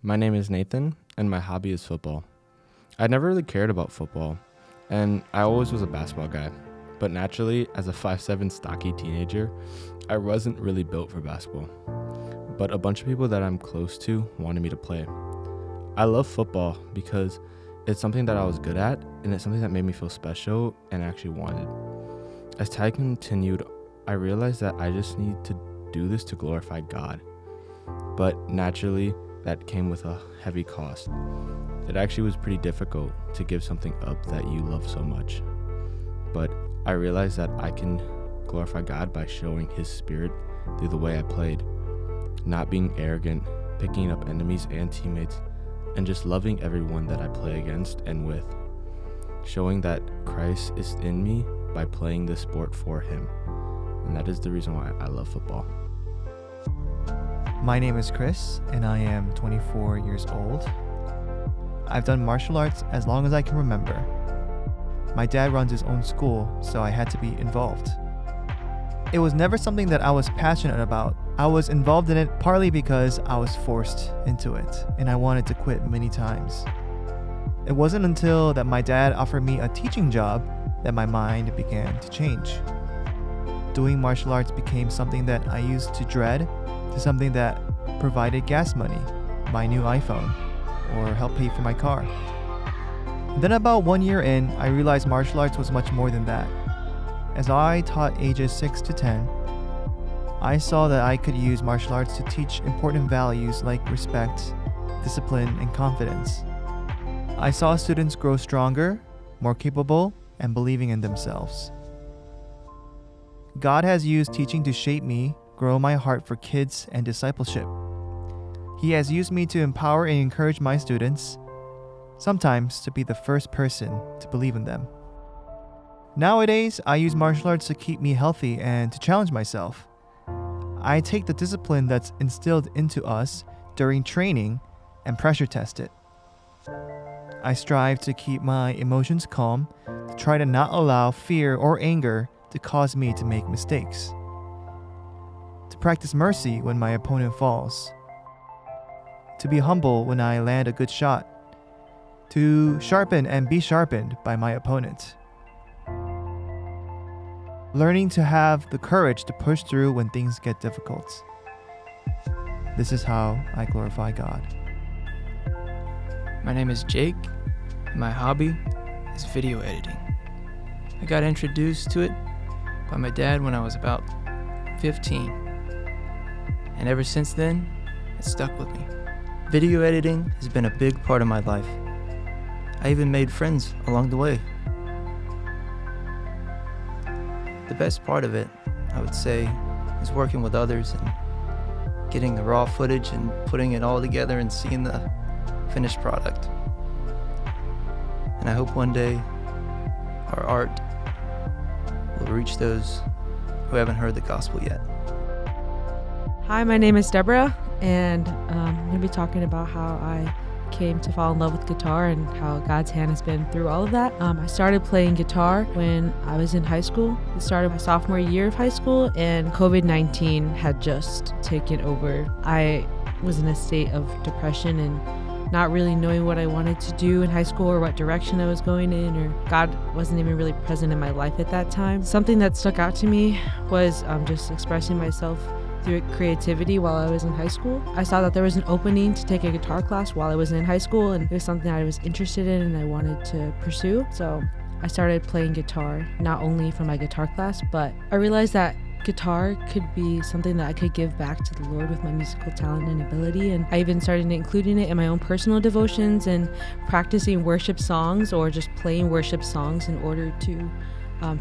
My name is Nathan, and my hobby is football. I never really cared about football, and I always was a basketball guy. But naturally, as a 5'7" stocky teenager, I wasn't really built for basketball. But a bunch of people that I'm close to wanted me to play. I love football because it's something that I was good at, and it's something that made me feel special and actually wanted. As time continued, I realized that I just need to do this to glorify God. But naturally, that came with a heavy cost. It actually was pretty difficult to give something up that you love so much. But I realized that I can glorify God by showing His Spirit through the way I played, not being arrogant, picking up enemies and teammates, and just loving everyone that I play against and with, showing that Christ is in me by playing this sport for Him. And that is the reason why I love football. My name is Chris, and I am 24 years old. I've done martial arts as long as I can remember. My dad runs his own school, so I had to be involved. It was never something that I was passionate about. I was involved in it partly because I was forced into it, and I wanted to quit many times. It wasn't until that my dad offered me a teaching job that my mind began to change. Doing martial arts became something that I used to dread, to something that provided gas money, my new iPhone, or helped pay for my car. Then about 1 year in, I realized martial arts was much more than that. As I taught ages 6 to 10, I saw that I could use martial arts to teach important values like respect, discipline, and confidence. I saw students grow stronger, more capable, and believing in themselves. God has used teaching to shape me, grow my heart for kids and discipleship. He has used me to empower and encourage my students, sometimes to be the first person to believe in them. Nowadays, I use martial arts to keep me healthy and to challenge myself. I take the discipline that's instilled into us during training and pressure test it. I strive to keep my emotions calm, to try to not allow fear or anger to cause me to make mistakes. To practice mercy when my opponent falls. To be humble when I land a good shot. To sharpen and be sharpened by my opponent. Learning to have the courage to push through when things get difficult. This is how I glorify God. My name is Jake, and my hobby is video editing. I got introduced to it by my dad when I was about 15. And ever since then, it stuck with me. Video editing has been a big part of my life. I even made friends along the way. The best part of it, I would say, is working with others and getting the raw footage and putting it all together and seeing the finished product. And I hope one day our art will reach those who haven't heard the gospel yet. Hi, my name is Deborah, and I'm going to be talking about how I came to fall in love with guitar and how God's hand has been through all of that. I started playing guitar when I was in high school. It started my sophomore year of high school, and COVID-19 had just taken over. I was in a state of depression and not really knowing what I wanted to do in high school or what direction I was going in, or God wasn't even really present in my life at that time. Something that stuck out to me was just expressing myself through creativity while I was in high school. I saw that there was an opening to take a guitar class while I was in high school, and it was something I was interested in and I wanted to pursue. So I started playing guitar, not only for my guitar class, but I realized that guitar could be something that I could give back to the Lord with my musical talent and ability. And I even started including it in my own personal devotions and practicing worship songs or just playing worship songs in order to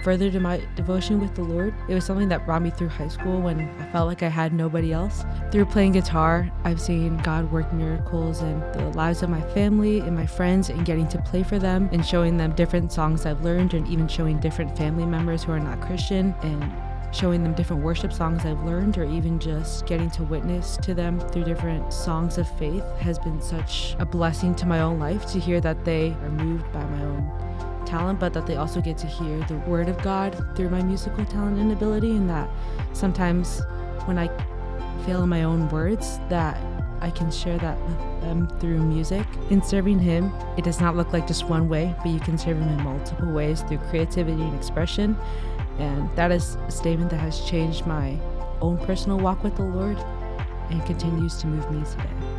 further to my devotion with the Lord. It was something that brought me through high school when I felt like I had nobody else. Through playing guitar, I've seen God work miracles in the lives of my family and my friends, and getting to play for them and showing them different songs I've learned, and even showing different family members who are not Christian and showing them different worship songs I've learned, or even just getting to witness to them through different songs of faith has been such a blessing to my own life, to hear that they are moved by my own talent, but that they also get to hear the word of God through my musical talent and ability, and that sometimes when I fail in my own words, that I can share that with them through music. In serving Him, it does not look like just one way, but you can serve Him in multiple ways through creativity and expression. And that is a statement that has changed my own personal walk with the Lord and continues to move me today.